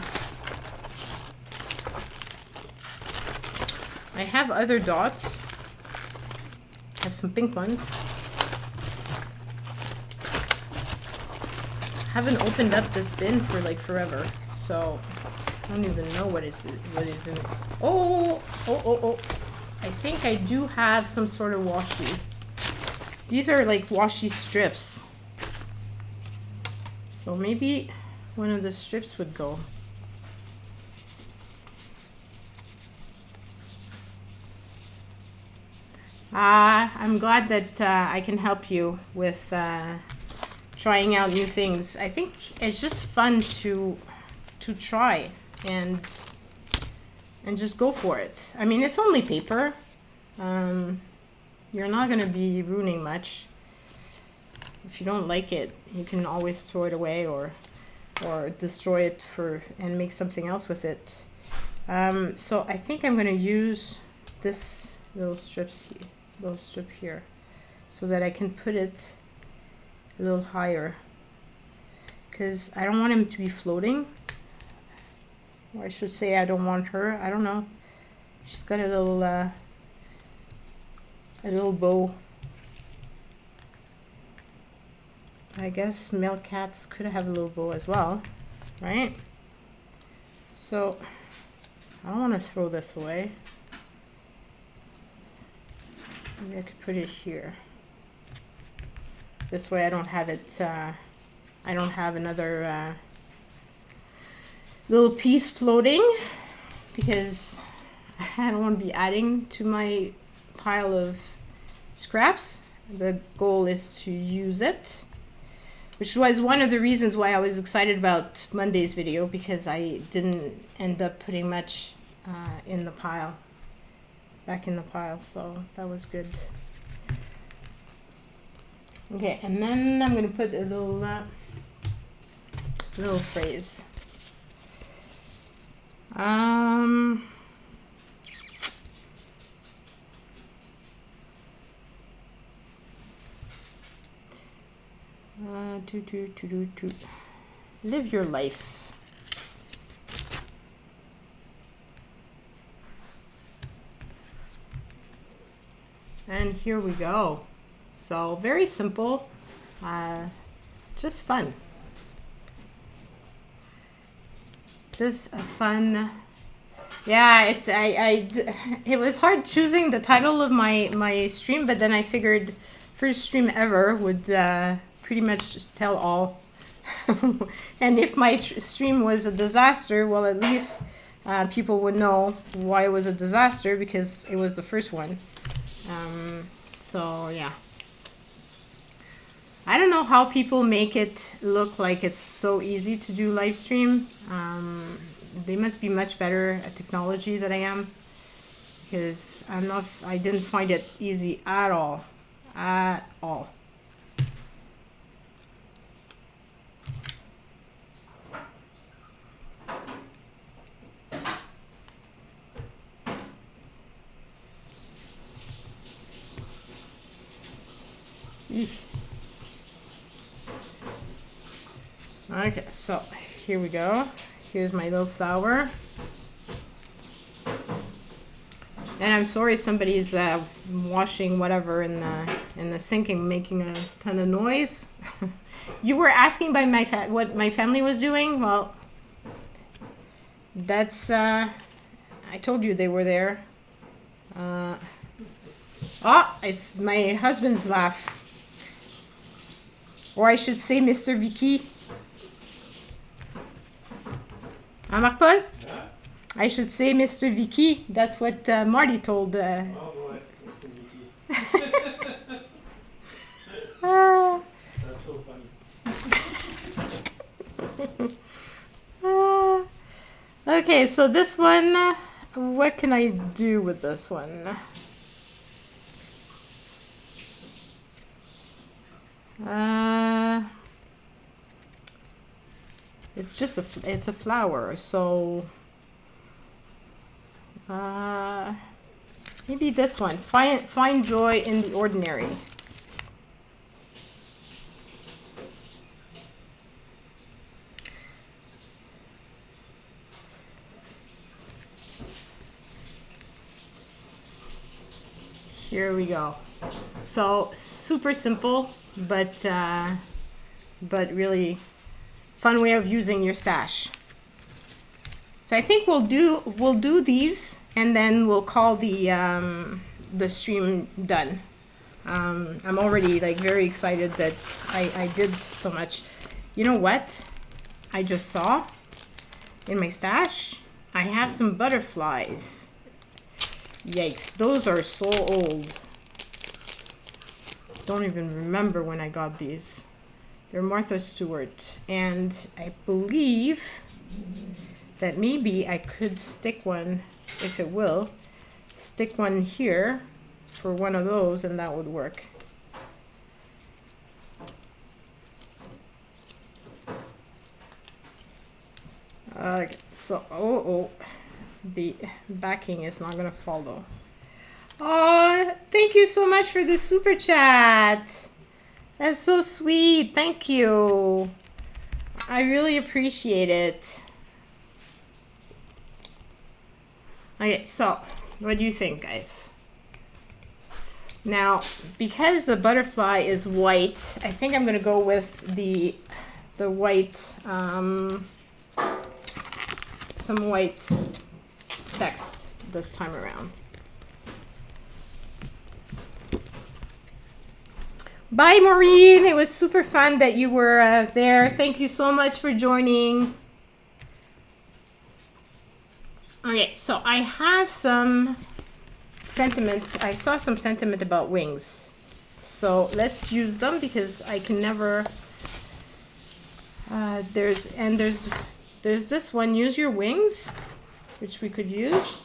I have other dots. I have some pink ones. I haven't opened up this bin for like forever. So I don't even know what is in it. Oh. I think I do have some sort of washi. These are like washi strips. So maybe one of the strips would go. I'm glad that I can help you with trying out new things. I think it's just fun to try and just go for it. I mean, it's only paper. You're not going to be ruining much. If you don't like it, you can always throw it away or destroy it and make something else with it. So I think I'm going to use this little strip here so that I can put it a little higher, because I don't want him to be floating. Or I should say I don't want her. I don't know. She's got a little bow. I guess male cats could have a little bow as well, right? So I don't want to throw this away. Maybe I could put it here. This way I don't have it, I don't have another little piece floating, because I don't want to be adding to my pile of scraps. The goal is to use it, which was one of the reasons why I was excited about Monday's video, because I didn't end up putting much in the pile, back in the pile, so that was good. Okay, and then I'm going to put a little phrase. 2. Live your life. And here we go. So very simple, just fun. Just a fun. Yeah, it was hard choosing the title of my stream, but then I figured first stream ever would pretty much tell all. And if my stream was a disaster, well, at least people would know why it was a disaster, because it was the first one. So yeah, I don't know how people make it look like it's so easy to do live stream. They must be much better at technology than I am, because I didn't find it easy at all. Okay, so here we go. Here's my little flower. And I'm sorry somebody's washing whatever in the sink and making a ton of noise. You were asking by what my family was doing? Well, that's I told you they were there. It's my husband's laugh. Or I should say Mr. Vicky. Hein, Marc-Paul? Yeah. I should say Mr. Vicky. That's what Marty told. Oh boy, Mr. Vicky. That's so funny. Okay, so this one, what can I do with this one? It's just it's a flower, so maybe this one. Find joy in the ordinary. Here we go. So super simple, but really fun way of using your stash. So I think we'll do these, and then we'll call the stream done. I'm already like very excited that I did so much. You know what? I just saw in my stash, I have some butterflies. Yikes, those are so old. Don't even remember when I got these. They're Martha Stewart, and I believe that maybe I could stick one, if it will, stick one here for one of those, and that would work. Okay, so the backing is not gonna follow. Oh, thank you so much for the super chat. That's so sweet. Thank you. I really appreciate it. Okay, so what do you think, guys? Now, because the butterfly is white, I think I'm gonna go with the white, some white text this time around. Bye, Maureen. It was super fun that you were there. Thank you so much for joining. Okay, so I have some sentiment. I saw some sentiment about wings. So let's use them, because I can never... there's this one, use your wings, which we could use.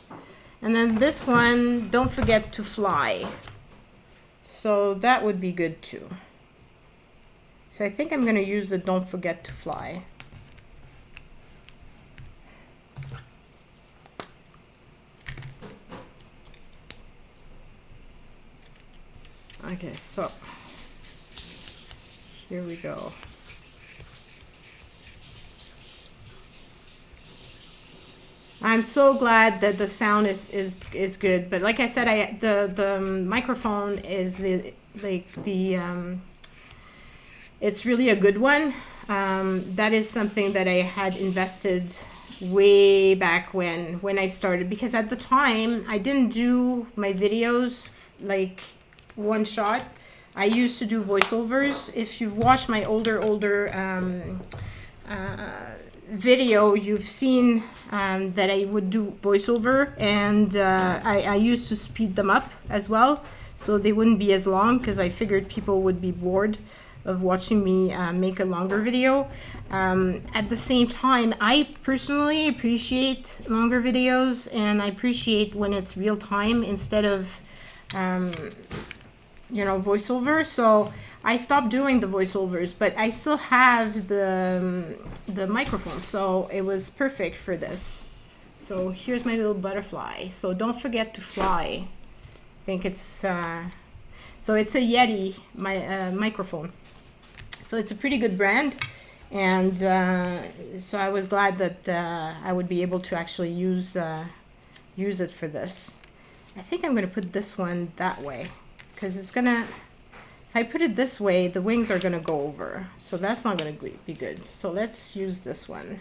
And then this one, don't forget to fly. So that would be good too. So I think I'm going to use the don't forget to fly. Okay, so here we go. I'm so glad that the sound is good, but like I said, the microphone is like the it's really a good one. That is something that I had invested way back when I started, because at the time I didn't do my videos like one shot. I used to do voiceovers. If you've watched my older video, you've seen that I would do voiceover, and I used to speed them up as well so they wouldn't be as long, because I figured people would be bored of watching me make a longer video. At the same time, I personally appreciate longer videos, and I appreciate when it's real time instead of you know, voiceover. So I stopped doing the voiceovers, but I still have the microphone, so it was perfect for this. So here's my little butterfly. So don't forget to fly. I think it's so it's a Yeti microphone. So it's a pretty good brand, and so I was glad that I would be able to actually use it for this. I think I'm gonna put this one that way, because it's gonna, if I put it this way, the wings are gonna go over, so that's not gonna be good. So let's use this one.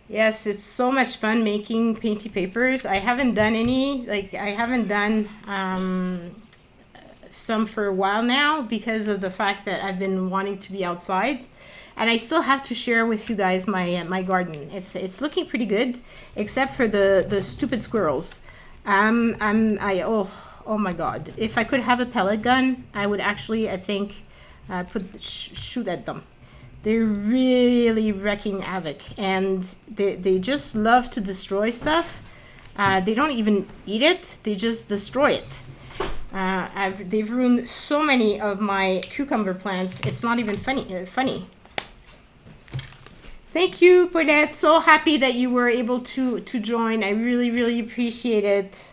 Yes, it's so much fun making painty papers. I haven't done any, like I haven't done some for a while now, because of the fact that I've been wanting to be outside. And I still have to share with you guys my garden. It's looking pretty good, except for the stupid squirrels. Oh my God! If I could have a pellet gun, I would actually, I think, shoot at them. They're really wreaking havoc, and they just love to destroy stuff. They don't even eat it; they just destroy it. They've ruined so many of my cucumber plants. It's not even funny. Thank you, Burnett. So happy that you were able to join. I really appreciate it.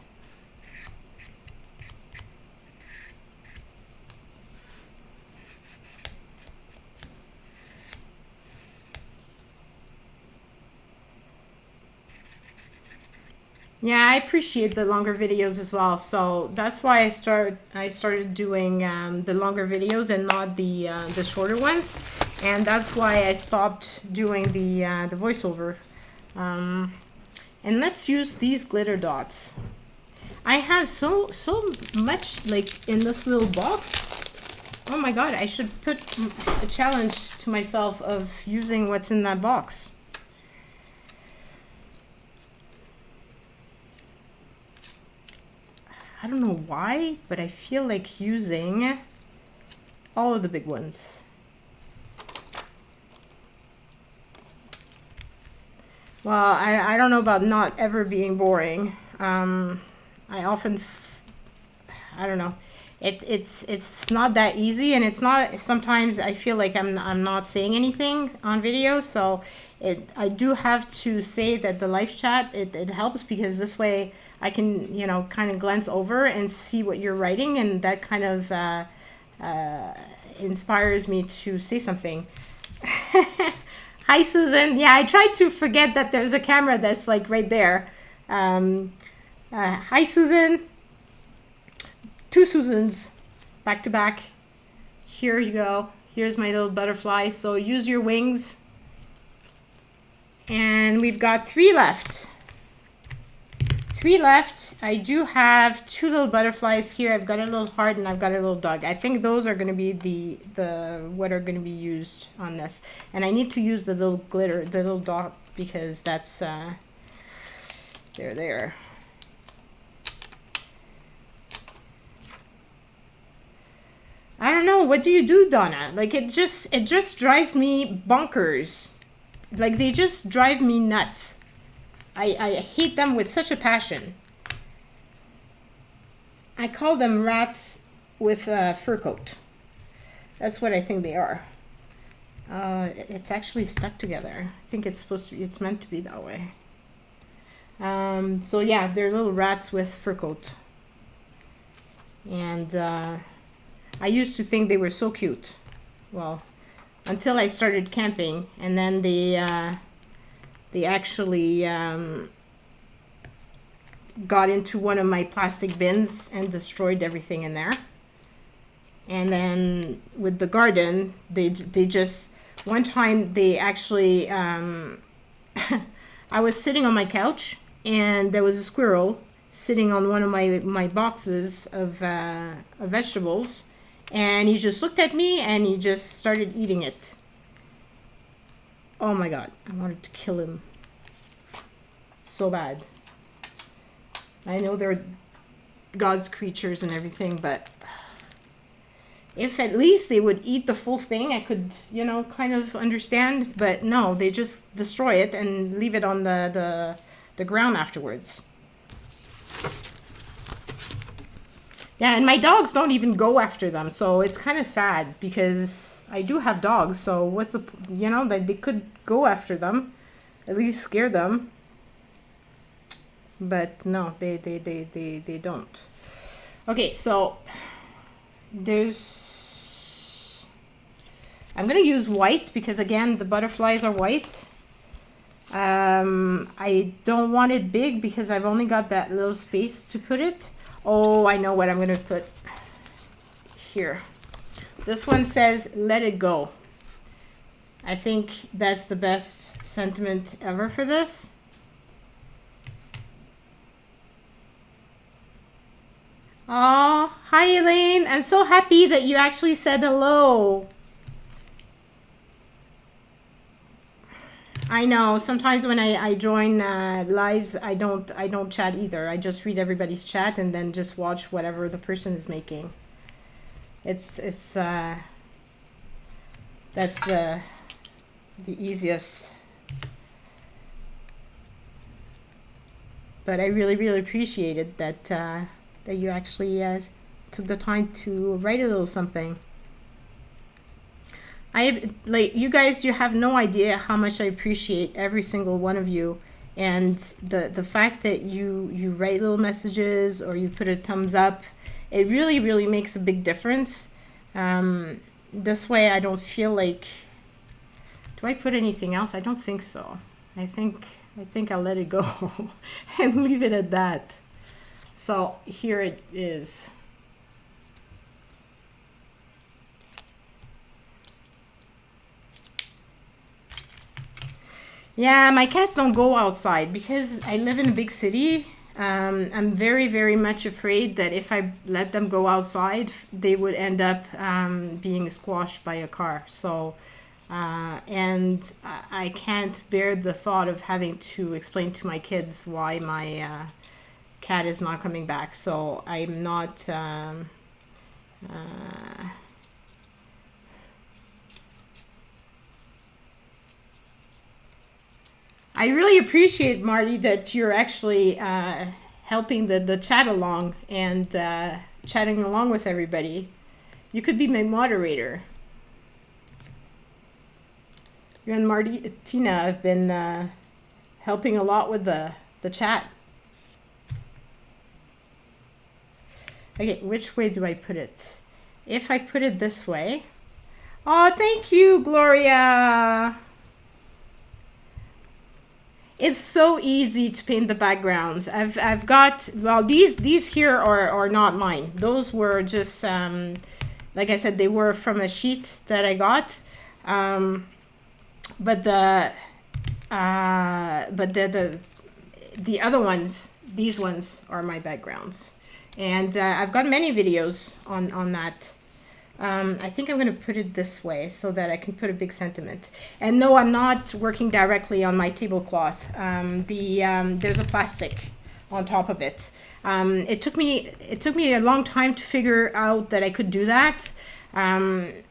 Yeah, I appreciate the longer videos as well. So that's why I started doing the longer videos and not the shorter ones. And that's why I stopped doing the voiceover. And let's use these glitter dots. I have so much like in this little box. Oh my God, I should put a challenge to myself of using what's in that box. I don't know why, but I feel like using all of the big ones. Well, I don't know about not ever being boring. I often, I don't know. It's not that easy, and it's not, sometimes I feel like I'm not saying anything on video, so I do have to say that the live chat, it helps, because this way I can, you know, kind of glance over and see what you're writing, and that kind of inspires me to say something. Hi, Susan. Yeah, I tried to forget that there's a camera that's like right there. Hi, Susan. Two Susans back to back. Here you go. Here's my little butterfly. So use your wings. And we've got 3 left. 3 left. I do have 2 little butterflies here. I've got a little heart and I've got a little dog. I think those are going to be the what are going to be used on this. And I need to use the little glitter, the little dot, because that's they're there. I don't know. What do you do, Donna? Like it just drives me bonkers. Like they just drive me nuts. I hate them with such a passion. I call them rats with a fur coat. That's what I think they are. It's actually stuck together. I think it's meant to be that way. So yeah, they're little rats with fur coat. And I used to think they were so cute. Well, until I started camping, and then they actually got into one of my plastic bins and destroyed everything in there. And then with the garden, they just, one time they actually, I was sitting on my couch and there was a squirrel sitting on one of my boxes of vegetables, and he just looked at me and he just started eating it. Oh my God, I wanted to kill him so bad. I know they're God's creatures and everything, but if at least they would eat the full thing, I could, you know, kind of understand. But no, they just destroy it and leave it on the ground afterwards. Yeah, and my dogs don't even go after them, so it's kind of sad because I do have dogs. So what's the, you know, that they could go after them, at least scare them. But no, they don't. Okay, so I'm gonna use white because again the butterflies are white. I don't want it big because I've only got that little space to put it. Oh, I know what I'm gonna put here. This one says let it go. I think that's the best sentiment ever for this. Oh, hi Elaine. I'm so happy that you actually said hello. I know sometimes when I join lives, I don't chat either. I just read everybody's chat and then just watch whatever the person is making. It's that's the easiest. But I really appreciated that that you actually took the time to write a little something. You guys, you have no idea how much I appreciate every single one of you, and the fact that you write little messages or you put a thumbs up, it really makes a big difference. This way I don't feel like, do I put anything else? I don't think so. I think I'll let it go and leave it at that. So here it is. Yeah, my cats don't go outside because I live in a big city. I'm very much afraid that if I let them go outside, they would end up being squashed by a car. So, and I can't bear the thought of having to explain to my kids why my cat is not coming back. So I'm not... I really appreciate, Marty, that you're actually helping the chat along and chatting along with everybody. You could be my moderator. You and Marty, Tina have been helping a lot with the chat. Okay, which way do I put it? If I put it this way. Oh, thank you, Gloria. It's so easy to paint the backgrounds. I've got, well, these here are not mine. Those were just like I said, they were from a sheet that I got. But the other ones, these ones are my backgrounds. And I've got many videos on that. I think I'm going to put it this way so that I can put a big sentiment. And no, I'm not working directly on my tablecloth. There's a plastic on top of it. It took me a long time to figure out that I could do that. And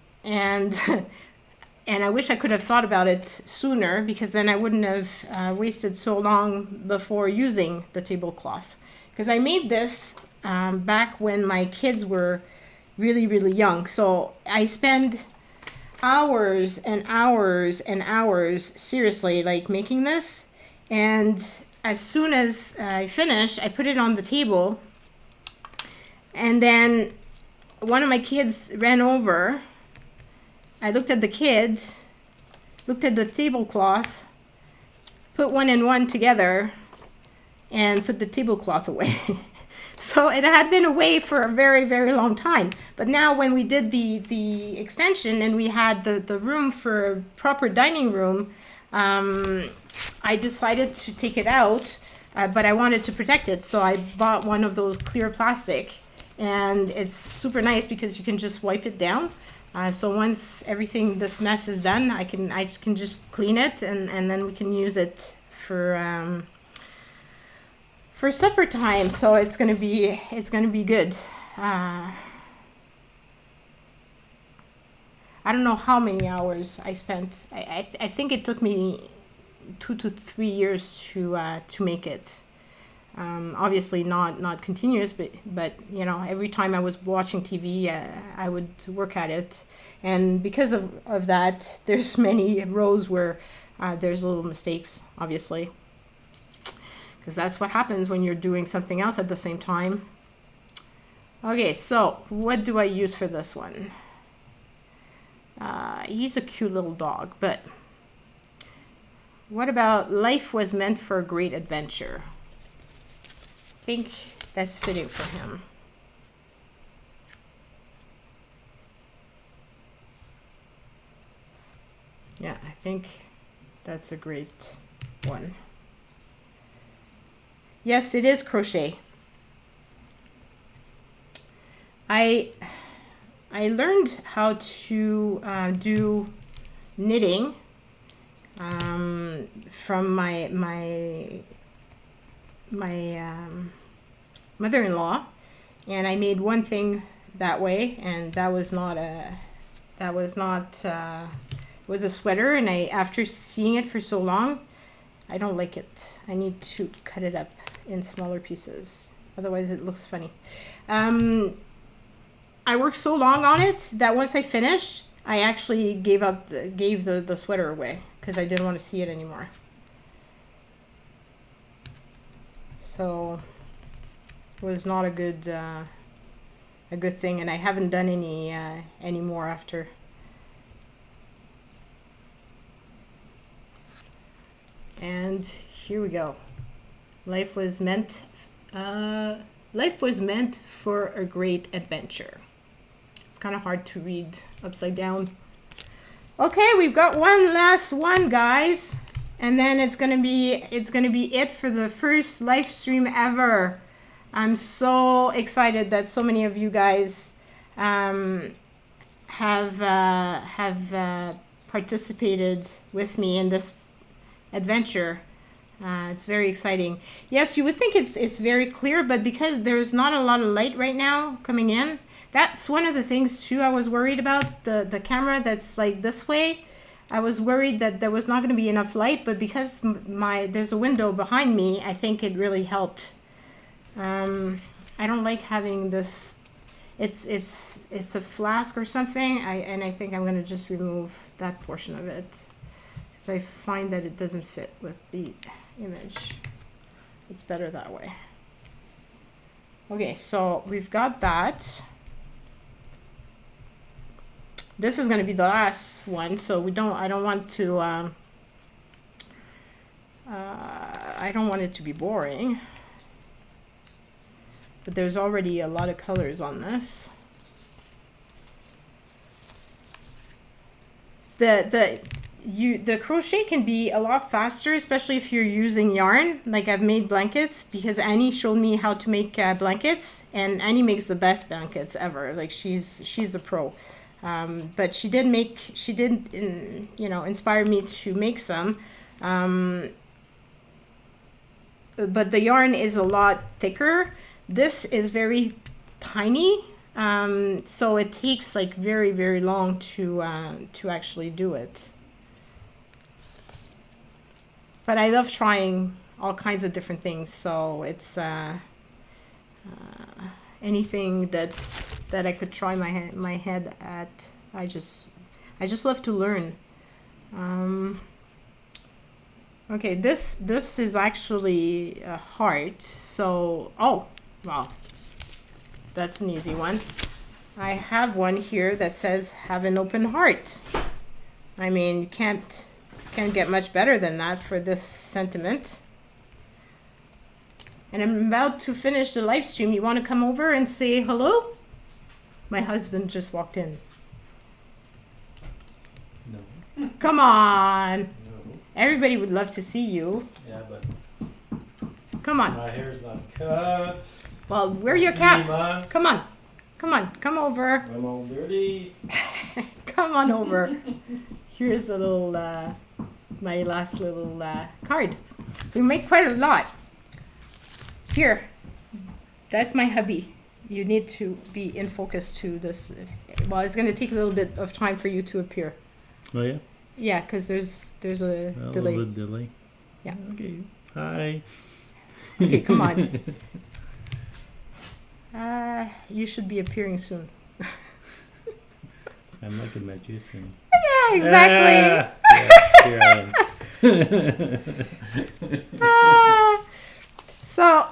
I wish I could have thought about it sooner, because then I wouldn't have wasted so long before using the tablecloth. Because I made this back when my kids were really young. So I spend hours and hours and hours, seriously, like making this. And as soon as I finish, I put it on the table. And then one of my kids ran over. I looked at the kids, looked at the tablecloth, put one and one together, and put the tablecloth away. So it had been away for a very, very long time. But now when we did the extension and we had the room for a proper dining room, I decided to take it out, but I wanted to protect it. So I bought one of those clear plastic, and it's super nice because you can just wipe it down. So once everything, this mess is done, I can just clean it, and then we can use it for supper time. So it's gonna be good. I don't know how many hours I spent. I think it took me 2 to 3 years to make it. Obviously not continuous, but you know, every time I was watching TV, I would work at it, and because of that, there's many rows where there's little mistakes, obviously, because that's what happens when you're doing something else at the same time. Okay, so what do I use for this one? He's a cute little dog, but what about life was meant for a great adventure? I think that's fitting for him. Yeah, I think that's a great one. Yes, it is crochet. I learned how to do knitting from my mother-in-law, and I made one thing that way, and it was a sweater, and after seeing it for so long, I don't like it. I need to cut it up in smaller pieces, otherwise it looks funny. I worked so long on it that once I finished, I actually gave the sweater away because I didn't want to see it anymore. So it was not a good thing, and I haven't done any more after. And here we go. Life was meant for a great adventure. It's kind of hard to read upside down. Okay, we've got one last one, guys, and then it's gonna be it for the first live stream ever. I'm so excited that so many of you guys have participated with me in this adventure. It's very exciting. Yes, you would think it's very clear, but because there's not a lot of light right now coming in, that's one of the things too I was worried about. The camera that's like this way, I was worried that there was not going to be enough light, but because there's a window behind me, I think it really helped. I don't like having this. It's a flask or something, and I think I'm going to just remove that portion of it. I find that it doesn't fit with the image. It's better that way. Okay, so we've got that. This is going to be the last one, so I don't want it to be boring. But there's already a lot of colors on this. The crochet can be a lot faster, especially if you're using yarn. Like I've made blankets because Annie showed me how to make blankets, and Annie makes the best blankets ever. Like she's a pro. But she did inspire me to make some. But the yarn is a lot thicker. This is very tiny. So it takes like very, very long to actually do it. But I love trying all kinds of different things, so it's anything that I could try my head at. I just love to learn. Okay, this is actually a heart. So wow, that's an easy one. I have one here that says "Have an open heart." I mean, you can't get much better than that for this sentiment. And I'm about to finish the live stream. You want to come over and say hello? My husband just walked in. No. Come on. No. Everybody would love to see you. Yeah, but Come on. my hair's not cut. Well, wear your 3 cap. months. Come on. Come on. Come over. I'm all dirty. Come on over. Here's a little, my last little card. So we make quite a lot. Here. That's my hubby. You need to be in focus to this. Well, it's going to take a little bit of time for you to appear. Oh yeah. Yeah, because there's a A delay. little bit delay. Yeah. Okay. Hi. Okay, come on. You should be appearing soon. I'm like a magician. Yeah, exactly. Yeah, here I am. So,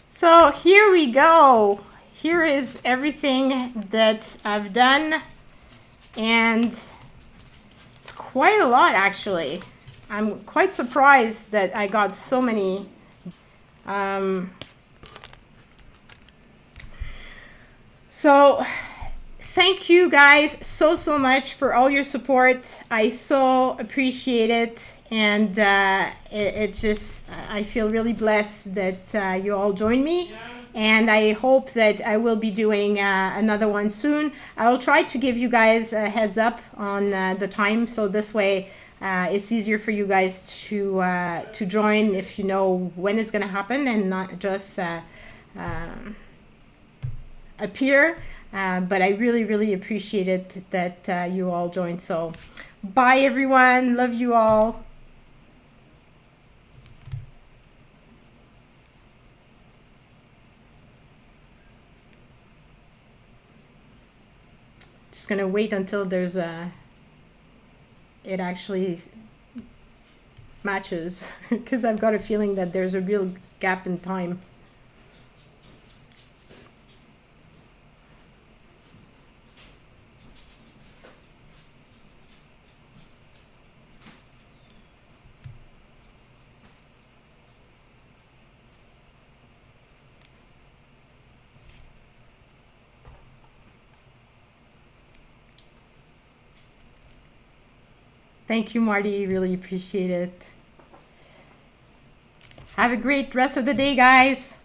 so here we go. Here is everything that I've done, and it's quite a lot actually. I'm quite surprised that I got so many. So thank you guys so much for all your support. I so appreciate it, and it just, I feel really blessed that you all joined me. And I hope that I will be doing another one soon. I will try to give you guys a heads up on the time, so this way it's easier for you guys to join if you know when it's going to happen and not just appear. But I really appreciate it that you all joined. So bye everyone. Love you all. Just gonna wait until there's it actually matches because I've got a feeling that there's a real gap in time. Thank you, Marty. Really appreciate it. Have a great rest of the day, guys.